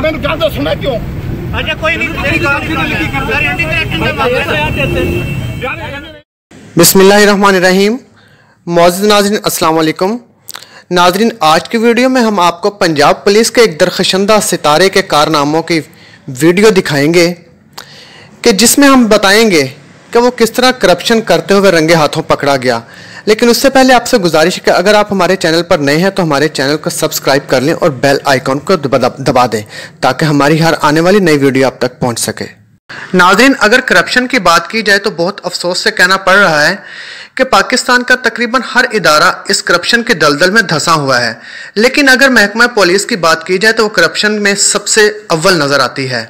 मैंने कहा तो सुना क्यों? अच्छा कोई नहीं, बिस्मिल्लाहिर्रहमानिर्रहीम। मौजूद नाज़रीन अस्सलाम वालेकुम। नाज़रीन, आज की वीडियो में हम आपको पंजाब पुलिस के एक दरख्शंदा सितारे के कारनामों की वीडियो दिखाएंगे कि जिसमें हम बताएंगे कि वो किस तरह करप्शन करते हुए रंगे हाथों पकड़ा गया। लेकिन उससे पहले आपसे गुजारिश है कि अगर आप हमारे चैनल पर नए हैं तो हमारे चैनल को सब्सक्राइब कर लें और बेल आइकॉन को दबा दें ताकि हमारी हर आने वाली नई वीडियो आप तक पहुंच सके। नाज़रीन, अगर करप्शन की बात की जाए तो बहुत अफसोस से कहना पड़ रहा है कि पाकिस्तान का तकरीबन हर इदारा इस करप्शन के दलदल में धंसा हुआ है। लेकिन अगर महकमा पुलिस की बात की जाए तो वो करप्शन में सबसे अव्वल नज़र आती है,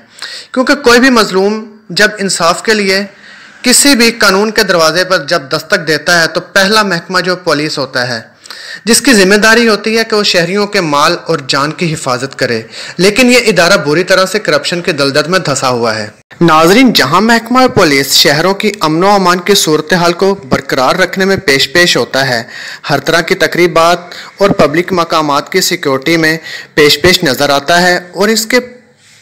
क्योंकि कोई भी मजलूम जब इंसाफ के लिए किसी भी कानून के दरवाजे पर जब दस्तक देता है तो पहला महकमा जो पुलिस होता है, जिसकी जिम्मेदारी होती है कि वो शहरियों के माल और जान की हिफाजत करे। लेकिन ये इदारा बुरी तरह से करप्शन के दलदल में धंसा हुआ है। नाजरीन, जहां महकमा पुलिस शहरों की अमनो अमान की सूरत हाल को बरकरार रखने में पेश होता है, हर तरह की तकरीबात और पब्लिक मकामात की सिक्योरिटी में पेश नज़र आता है और इसके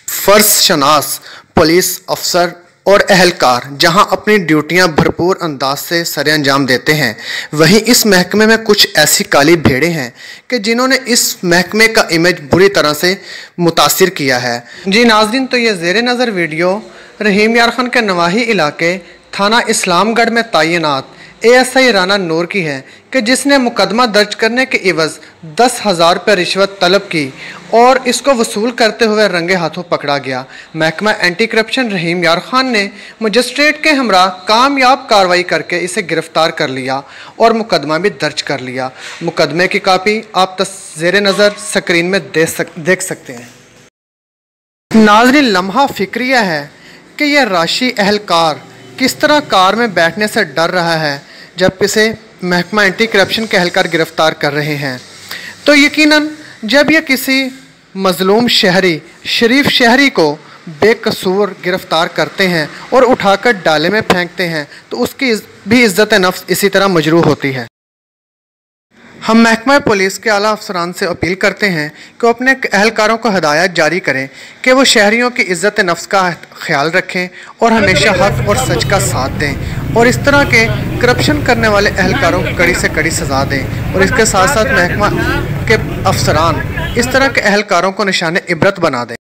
फ़र्ज शनास पुलिस अफसर और अहलकार जहां अपनी ड्यूटियां भरपूर अंदाज से सरे अंजाम देते हैं, वहीं इस महकमे में कुछ ऐसी काली भेड़ें हैं कि जिन्होंने इस महकमे का इमेज बुरी तरह से मुतासिर किया है। जी नाज़रीन, तो ये ज़ेरे नज़र वीडियो रहीम यार खान के नवाही इलाके थाना इस्लामगढ़ में तैनात ASI राना नूर की है कि जिसने मुकदमा दर्ज करने के इवज़ 10,000 रुपये रिश्वत तलब की और इसको वसूल करते हुए रंगे हाथों पकड़ा गया। महकमा एंटी करप्शन रहीम यार खान ने मजिस्ट्रेट के हमरा कामयाब कार्रवाई करके इसे गिरफ्तार कर लिया और मुकदमा भी दर्ज कर लिया। मुकदमे की कापी आप ज़ेरे नज़र स्क्रीन में देख सकते हैं। नाज़रीन, लम्हा फिक्रिया है कि यह राशि अहलकार किस तरह कार में बैठने से डर रहा है जब इसे महकमा एंटी करप्शन के अहलकार गिरफ्तार कर रहे हैं। तो यकीनन जब यह किसी मजलूम शहरी शरीफ शहरी को बेकसूर गिरफ्तार करते हैं और उठाकर डाले में फेंकते हैं तो उसकी भी इज्जत नफ्स इसी तरह मजरूह होती है। हम महकमा पुलिस के आला अफसरान से अपील करते हैं कि वो अपने अहलकारों को हदायत जारी करें कि वो शहरियों की इज्जत नफ्स का ख्याल रखें और हमेशा हक और सच का साथ दें और इस तरह के करप्शन करने वाले अहलकारों को कड़ी से कड़ी सज़ा दें। और इसके साथ साथ महकमा के अफसरान इस तरह के अहलकारों को निशाने इबरत बना दें।